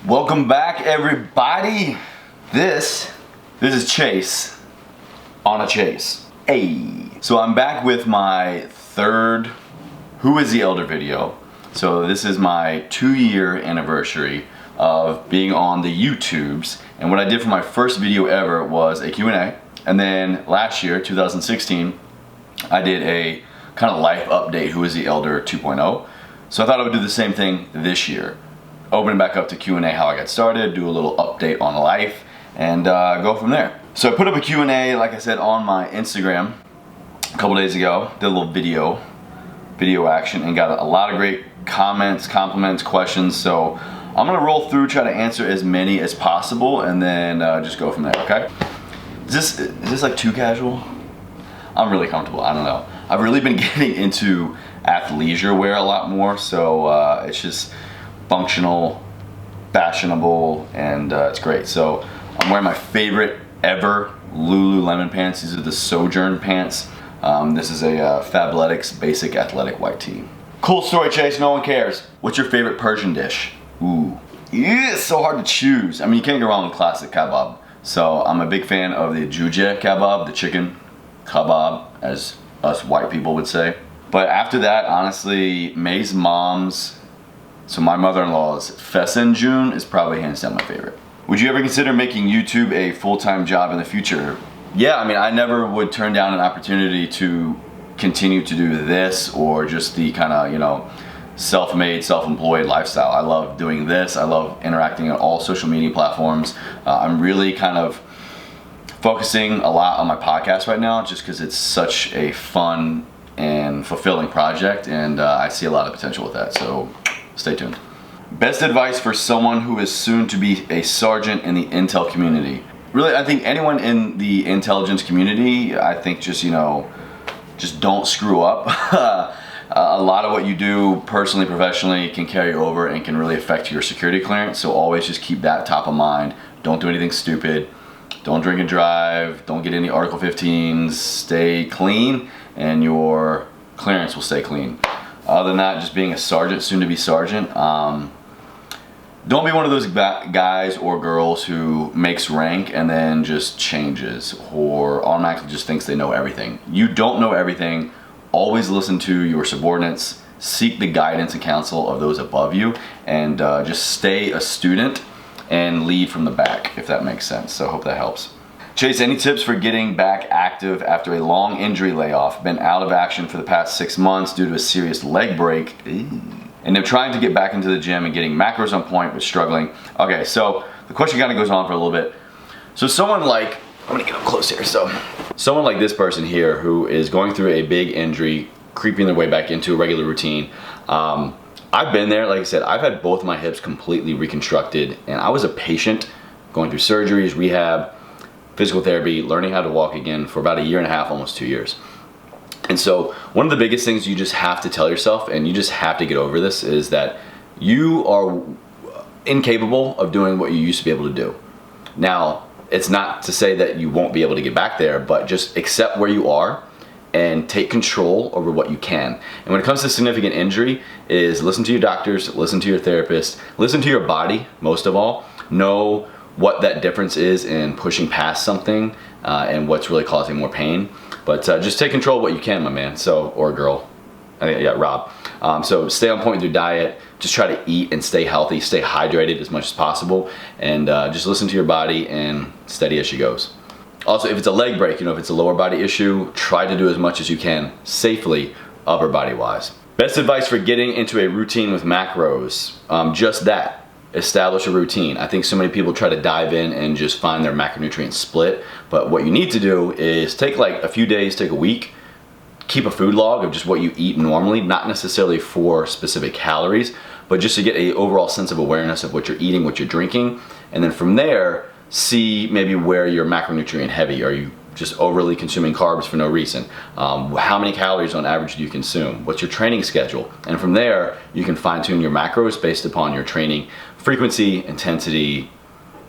Welcome back, everybody. This is Chase on a chase. Hey. So I'm back with my third Who is the Elder video. So this is my 2-year anniversary of being on the YouTubes. And what I did for my first video ever was a Q&A. And then last year, 2016, I did a kind of life update, Who is the Elder 2.0. So I thought I would do the same thing this year. Open it back up to Q&A, how I got started, do a little update on life, and go from there. So I put up a Q&A, like I said, on my Instagram a couple days ago. Did a little video action, and got a lot of great comments, compliments, questions. So I'm gonna roll through, try to answer as many as possible, and then just go from there, okay? Is this like too casual? I'm really comfortable, I don't know. I've really been getting into athleisure wear a lot more, so it's just functional, fashionable, and it's great. So I'm wearing my favorite ever Lululemon pants. These are the Sojourn pants. This is a Fabletics basic athletic white tee. Cool story, Chase, no one cares. What's your favorite Persian dish? Ooh, yeah, it's so hard to choose. I mean, you can't go wrong with classic kebab. So I'm a big fan of the juje kebab, the chicken kebab, as us white people would say. But after that, honestly, May's mom's, so my mother-in-law's Fessenjun is probably hands down my favorite. Would you ever consider making YouTube a full-time job in the future? Yeah, I mean, I never would turn down an opportunity to continue to do this or just the kind of, you know, self-made, self-employed lifestyle. I love doing this. I love interacting on all social media platforms. I'm really kind of focusing a lot on my podcast right now just because it's such a fun and fulfilling project, and I see a lot of potential with that, so stay tuned. Best advice for someone who is soon to be a sergeant in the intel community. Really, I think anyone in the intelligence community, I think just, you know, just don't screw up. A lot of what you do personally, professionally can carry over and can really affect your security clearance, so always just keep that top of mind. Don't do anything stupid. Don't drink and drive. Don't get any Article 15s. Stay clean and your clearance will stay clean. Other than that, just being a sergeant, soon to be sergeant, don't be one of those guys or girls who makes rank and then just changes or automatically just thinks they know everything. You don't know everything. Always listen to your subordinates, seek the guidance and counsel of those above you, and just stay a student and lead from the back, if that makes sense. So I hope that helps. Chase, any tips for getting back active after a long injury layoff? Been out of action for the past 6 months due to a serious leg break. And they're trying to get back into the gym and getting macros on point, but struggling. Okay, so the question kind of goes on for a little bit. So someone like, I'm gonna get up close here. So someone like this person here who is going through a big injury, creeping their way back into a regular routine. I've been there, like I said, I've had both my hips completely reconstructed, and I was a patient going through surgeries, rehab, physical therapy, learning how to walk again for about 1.5 years, almost 2 years. And so one of the biggest things you just have to tell yourself, and you just have to get over this, is that you are incapable of doing what you used to be able to do. Now, it's not to say that you won't be able to get back there, but just accept where you are and take control over what you can. And when it comes to significant injury, is listen to your doctors, listen to your therapist, listen to your body, most of all. Know what that difference is in pushing past something and what's really causing more pain. But just take control of what you can, my man, so, or girl. Yeah, Rob. So stay on point with your diet. Just try to eat and stay healthy, stay hydrated as much as possible, and just listen to your body and steady as she goes. Also, if it's a leg break, you know, if it's a lower body issue, try to do as much as you can safely, upper body wise. Best advice for getting into a routine with macros, just that. Establish a routine. I think so many people try to dive in and just find their macronutrient split, but what you need to do is take like a few days, take a week, keep a food log of just what you eat normally, not necessarily for specific calories, but just to get an overall sense of awareness of what you're eating, what you're drinking, and then from there, see maybe where you're macronutrient heavy. Are you just overly consuming carbs for no reason? How many calories on average do you consume? What's your training schedule? And from there, you can fine tune your macros based upon your training frequency, intensity,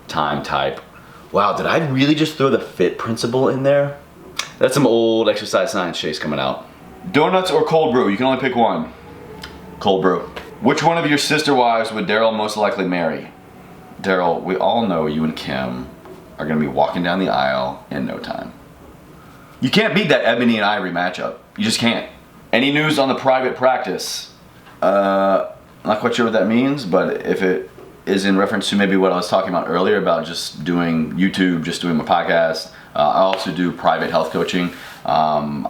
time type. Wow, did I really just throw the FIT principle in there? That's some old exercise science Chase coming out. Donuts or cold brew? You can only pick one. Cold brew. Which one of your sister wives would Daryl most likely marry? Daryl, we all know you and Kim are going to be walking down the aisle in no time. You can't beat that ebony and ivory matchup. You just can't. Any news on the private practice? Not quite sure what that means, but if it is in reference to maybe what I was talking about earlier about just doing YouTube, just doing my podcast. I also do private health coaching. It's on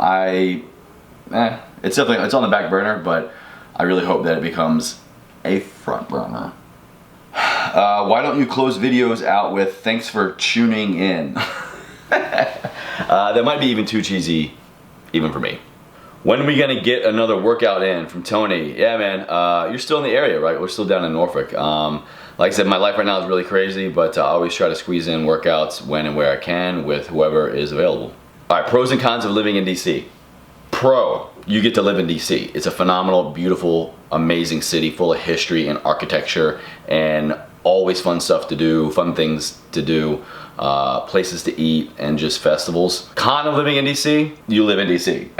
the back burner, but I really hope that it becomes a front burner. Why don't you close videos out with "thanks for tuning in"? That might be even too cheesy, even for me. When are we gonna get another workout in? From Tony. Yeah, man. You're still in the area, right? We're still down in Norfolk. Like I said, my life right now is really crazy, but I always try to squeeze in workouts when and where I can with whoever is available. All right, pros and cons of living in DC. Pro, you get to live in DC. It's a phenomenal, beautiful, amazing city full of history and architecture and always fun stuff to do, fun things to do, places to eat, and just festivals. Con of living in DC, you live in DC.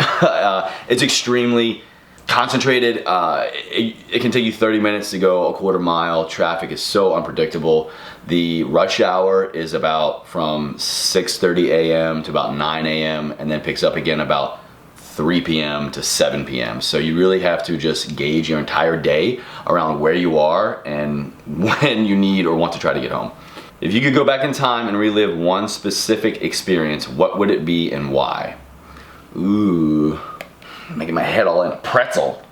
It's extremely concentrated. It can take you 30 minutes to go a quarter mile. Traffic is so unpredictable. The rush hour is about from 6:30 a.m. to about 9 a.m. and then picks up again about 3 p.m. to 7 p.m. So you really have to just gauge your entire day around where you are and when you need or want to try to get home. If you could go back in time and relive one specific experience, what would it be and why? Ooh, making my head all in a pretzel.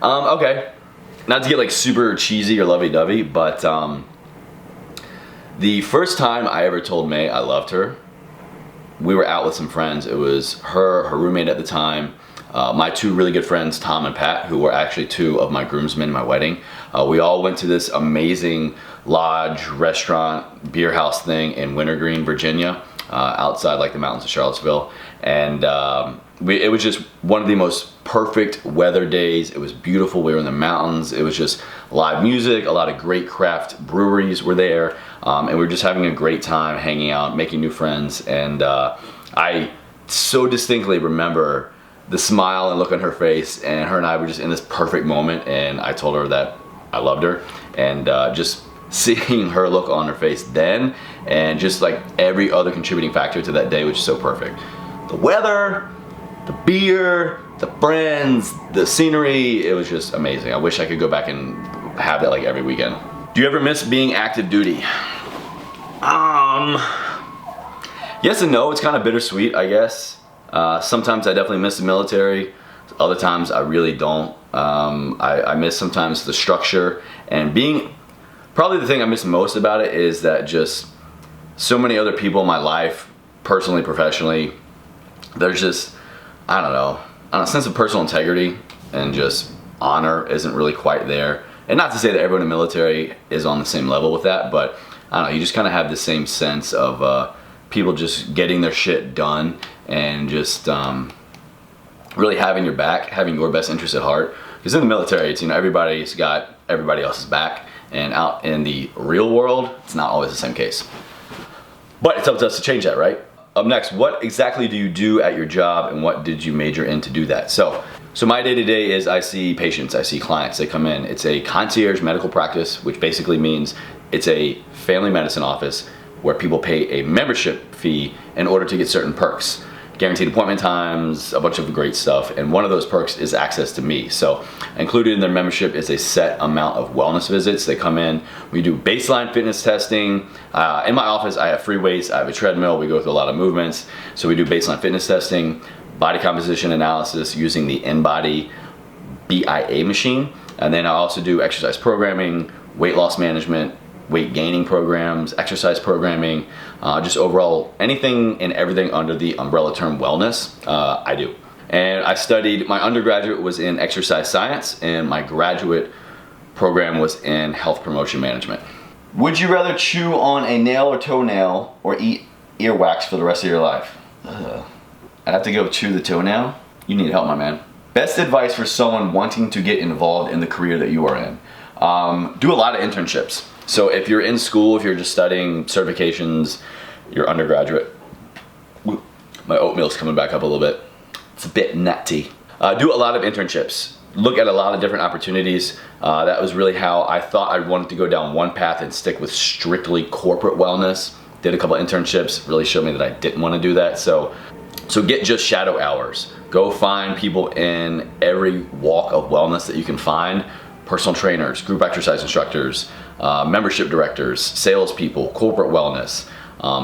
Okay, not to get like super cheesy or lovey-dovey, but the first time I ever told May I loved her, we were out with some friends. It was her roommate at the time, my two really good friends, Tom and Pat, who were actually two of my groomsmen in my wedding. We all went to this amazing lodge, restaurant, beer house thing in Wintergreen, Virginia, outside like the mountains of Charlottesville. And it was just one of the most perfect weather days. It was beautiful. We were in the mountains. It was just live music. A lot of great craft breweries were there. And we were just having a great time hanging out, making new friends. And I so distinctly remember the smile and look on her face, and her and I were just in this perfect moment, and I told her that I loved her. And just seeing her look on her face then, and just like every other contributing factor to that day, which is so perfect. The weather, the beer, the friends, the scenery, it was just amazing. I wish I could go back and have that like every weekend. Do you ever miss being active duty? Yes and no. It's kind of bittersweet, I guess. Sometimes I definitely miss the military. Other times I really don't. I miss sometimes the structure and being, probably the thing I miss most about it is that just so many other people in my life, personally, professionally, there's just, I don't know, a sense of personal integrity and just honor isn't really quite there. And not to say that everyone in the military is on the same level with that, but I don't know, you just kind of have the same sense of people just getting their shit done and just really having your back, having your best interest at heart. Because in the military, it's, you know, everybody's got everybody else's back, and out in the real world, it's not always the same case. But it's up to us to change that, right? Up next, what exactly do you do at your job, and what did you major in to do that? So my day-to-day is I see patients, I see clients, they come in. It's a concierge medical practice, which basically means it's a family medicine office where people pay a membership fee in order to get certain perks. Guaranteed appointment times, a bunch of great stuff, and one of those perks is access to me. So included in their membership is a set amount of wellness visits. They come in, we do baseline fitness testing. In my office I have free weights, I have a treadmill, we go through a lot of movements. So we do baseline fitness testing, body composition analysis using the InBody BIA machine, and then I also do exercise programming, weight loss management, weight gaining programs, exercise programming, just overall anything and everything under the umbrella term wellness, I do. And I studied, my undergraduate was in exercise science, and my graduate program was in health promotion management. Would you rather chew on a nail or toenail or eat earwax for the rest of your life? I'd have to go chew the toenail. You need help, my man. Best advice for someone wanting to get involved in the career that you are in. Do a lot of internships. So if you're in school, if you're just studying certifications, you're undergraduate. My oatmeal's coming back up a little bit. It's a bit nutty. Do a lot of internships. look at a lot of different opportunities. That was really how I thought I wanted to go down one path and stick with strictly corporate wellness. Did a couple internships, really showed me that I didn't want to do that. So get just shadow hours. Go find people in every walk of wellness that you can find. Personal trainers, group exercise instructors, membership directors, salespeople, corporate wellness,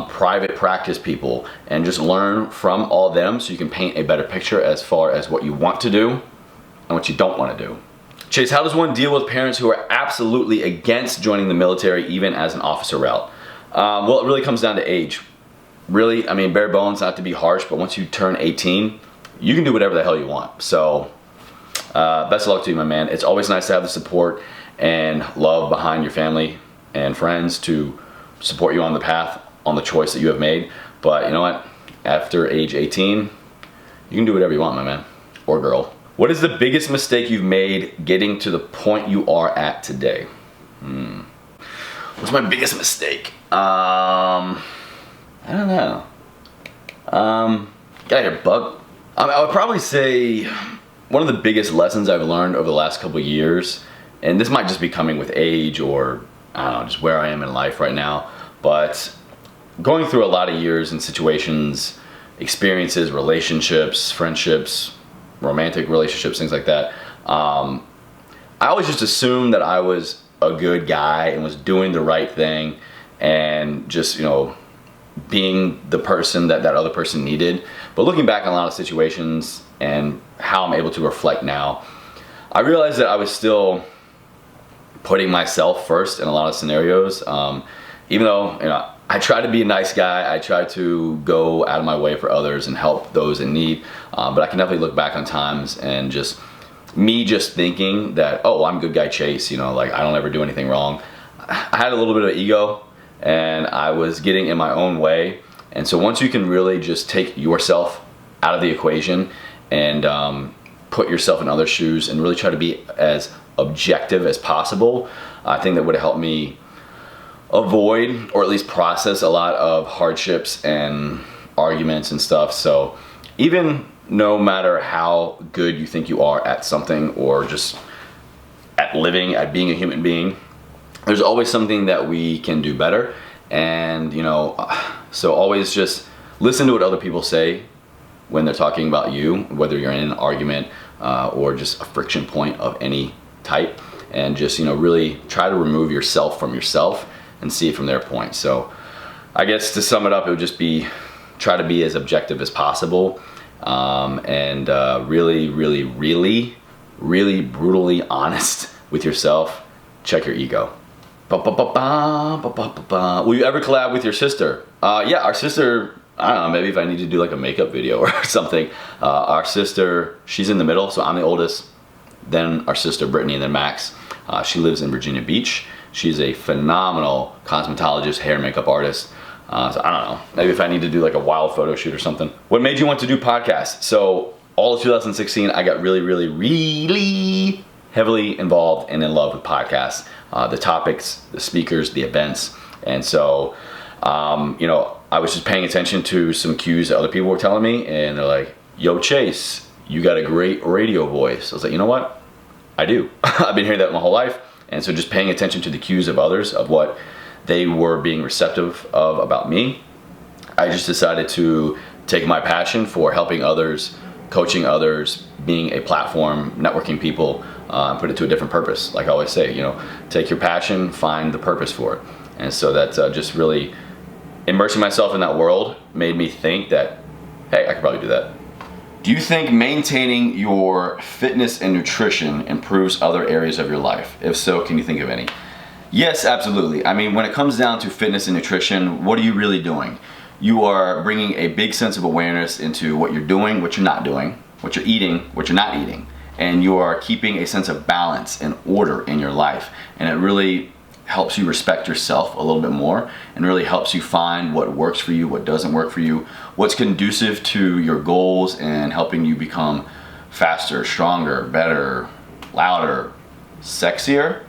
private practice people, and just learn from all them so you can paint a better picture as far as what you want to do and what you don't want to do. Chase, how does one deal with parents who are absolutely against joining the military even as an officer route? Well, it really comes down to age. Really, I mean, bare bones, not to be harsh, but once you turn 18, you can do whatever the hell you want. So best of luck to you, my man. It's always nice to have the support and love behind your family and friends to support you on the path, on the choice that you have made. But you know what? After age 18, you can do whatever you want, my man or girl. What is the biggest mistake you've made getting to the point you are at today? What's my biggest mistake? I don't know. Got here, bug. I would probably say one of the biggest lessons I've learned over the last couple of years, and this might just be coming with age or I don't know, just where I am in life right now, but going through a lot of years and situations, experiences, relationships, friendships, romantic relationships, things like that, I always just assumed that I was a good guy and was doing the right thing and just, you know, being the person that that other person needed. But looking back on a lot of situations and how I'm able to reflect now, I realized that I was still putting myself first in a lot of scenarios. Even though, you know, I try to be a nice guy, I try to go out of my way for others and help those in need. But I can definitely look back on times and just me just thinking that, oh, I'm good guy Chase, you know, like I don't ever do anything wrong. I had a little bit of ego and I was getting in my own way. And so once you can really just take yourself out of the equation and put yourself in other shoes and really try to be as objective as possible, I think that would help me avoid or at least process a lot of hardships and arguments and stuff. So even no matter how good you think you are at something or just at living, at being a human being, there's always something that we can do better. And you know, so always just listen to what other people say when they're talking about you, whether you're in an argument or just a friction point of any type, and just, you know, really try to remove yourself from yourself and see it from their point. So I guess to sum it up, it would just be try to be as objective as possible, and really brutally honest with yourself. Check your ego. Will you ever collab with your sister? Yeah, our sister, I don't know, maybe if I need to do like a makeup video or something. Our sister, she's in the middle, so I'm the oldest. Then our sister Brittany, and then Max. She lives in Virginia Beach. She's a phenomenal cosmetologist, hair and makeup artist. So I don't know, maybe if I need to do like a wild photo shoot or something. What made you want to do podcasts? So all of 2016, I got really heavily involved and in love with podcasts. The topics, the speakers, the events. And so, you know, I was just paying attention to some cues that other people were telling me, and they're like, yo Chase, you got a great radio voice. I was like, you know what? I do. I've been hearing that my whole life. And so just paying attention to the cues of others, of what they were being receptive of about me, I just decided to take my passion for helping others, coaching others, being a platform, networking people, put it to a different purpose. Like I always say, you know, take your passion, find the purpose for it. And so that just really immersing myself in that world made me think that, hey, I could probably do that. Do you think maintaining your fitness and nutrition improves other areas of your life? If so, can you think of any? Yes, absolutely. I mean, when it comes down to fitness and nutrition, what are you really doing? You are bringing a big sense of awareness into what you're doing, what you're not doing, what you're eating, what you're not eating. And you are keeping a sense of balance and order in your life. And it really helps you respect yourself a little bit more, and really helps you find what works for you, what doesn't work for you, what's conducive to your goals and helping you become faster, stronger, better, louder, sexier.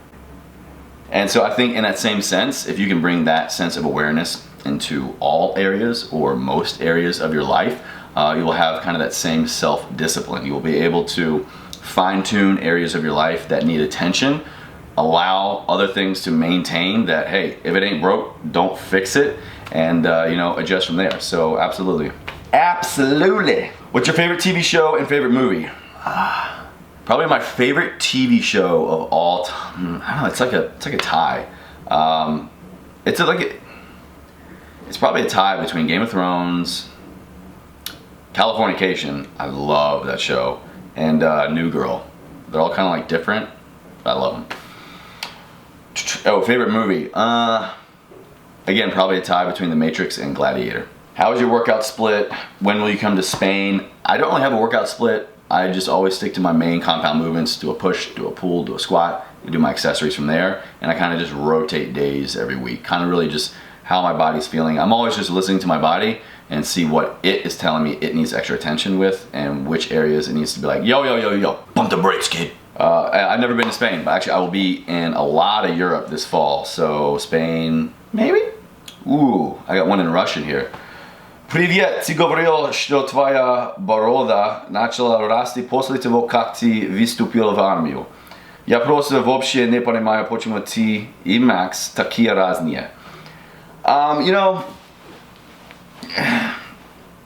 And so I think in that same sense, if you can bring that sense of awareness into all areas or most areas of your life, you will have kind of that same self-discipline. You will be able to fine-tune areas of your life that need attention. Allow other things to maintain that, hey, if it ain't broke, don't fix it, and you know, adjust from there. So absolutely. Absolutely. What's your favorite TV show and favorite movie? Probably my favorite TV show of all time. I don't know, it's like a tie. It's probably a tie between Game of Thrones, Californication, I love that show, and New Girl. They're all kind of like different, but I love them. Oh, favorite movie? Again, probably a tie between The Matrix and Gladiator. How is your workout split? When will you come to Spain? I don't really have a workout split. I just always stick to my main compound movements, do a push, do a pull, do a squat, and do my accessories from there, and I kind of just rotate days every week, kind of really just how my body's feeling. I'm always just listening to my body and see what it is telling me it needs extra attention with, and which areas it needs to be like, yo, yo, yo, yo, bump the brakes, kid. I've never been to Spain, but actually I will be in a lot of Europe this fall, so Spain, maybe? Ooh, I got one in Russian here. Привет, ты говорил, что твоя борода начала расти после того, как ты вступил в армию. Я просто вообще не понимаю, почему ты и Max такие разные. You know, I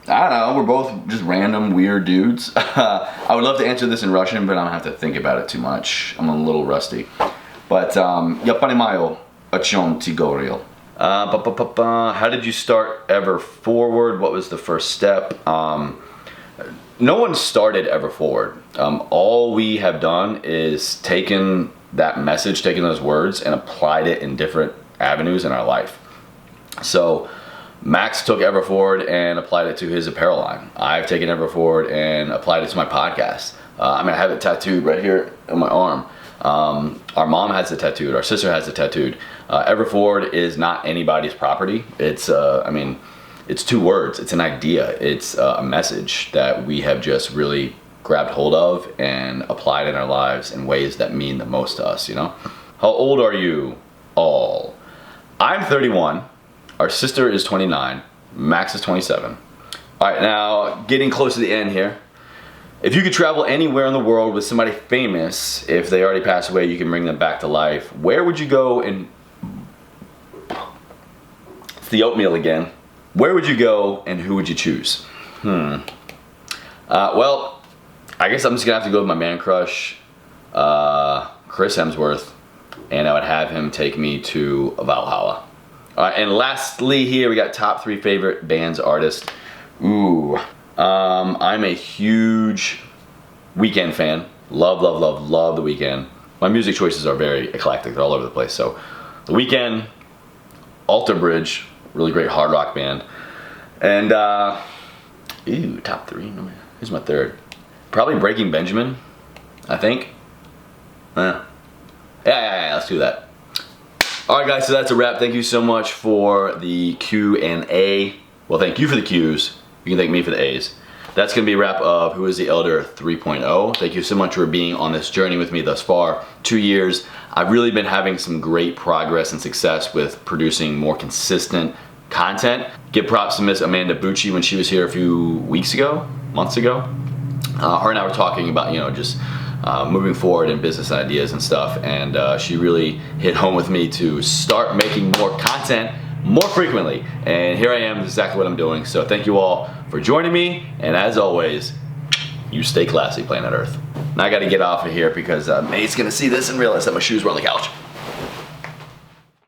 don't know, we're both just random weird dudes. I would love to answer this in Russian, but I don't have to think about it too much. I'm a little rusty. But я понимаю, о чем ты говорил. How did you start Ever Forward? What was the first step? No one started Ever Forward. All we have done is taken that message, taken those words, and applied it in different avenues in our life. So Max took Ever Forward and applied it to his apparel line. I've taken Ever Forward and applied it to my podcast. I mean, I have it tattooed right here on my arm. Our mom has it tattooed. Our sister has it tattooed. Ever Forward is not anybody's property. It's, I mean, it's two words. It's an idea. It's a message that we have just really grabbed hold of and applied in our lives in ways that mean the most to us, you know? How old are you all? I'm 31. Our sister is 29. Max is 27. All right, now getting close to the end here. If you could travel anywhere in the world with somebody famous, if they already passed away, you can bring them back to life. Where would you go and... It's the oatmeal again. Where would you go and who would you choose? Well, I guess I'm just gonna have to go with my man crush, Chris Hemsworth, and I would have him take me to Valhalla. And lastly here, we got top 3 favorite bands, artists. Ooh. I'm a huge Weeknd fan. Love, love, love, love The Weeknd. My music choices are very eclectic. They're all over the place. So, The Weeknd, Alter Bridge, really great hard rock band. And, top 3. Who's my third? Probably Breaking Benjamin, I think. Yeah, let's do that. Alright guys, so that's a wrap. Thank you so much for the Q&A. Well, thank you for the Q's. You can thank me for the A's. That's going to be a wrap of Who is the Elder 3.0. Thank you so much for being on this journey with me thus far. 2 years. I've really been having some great progress and success with producing more consistent content. Give props to Miss Amanda Bucci when she was here a few months ago. Her and I were talking about, you know, just moving forward in business ideas and stuff, and she really hit home with me to start making more content more frequently, and here I am, exactly what I'm doing. So thank you all for joining me, and as always, you stay classy, planet Earth. Now I gotta get off of here because May's gonna see this and realize that my shoes were on the couch.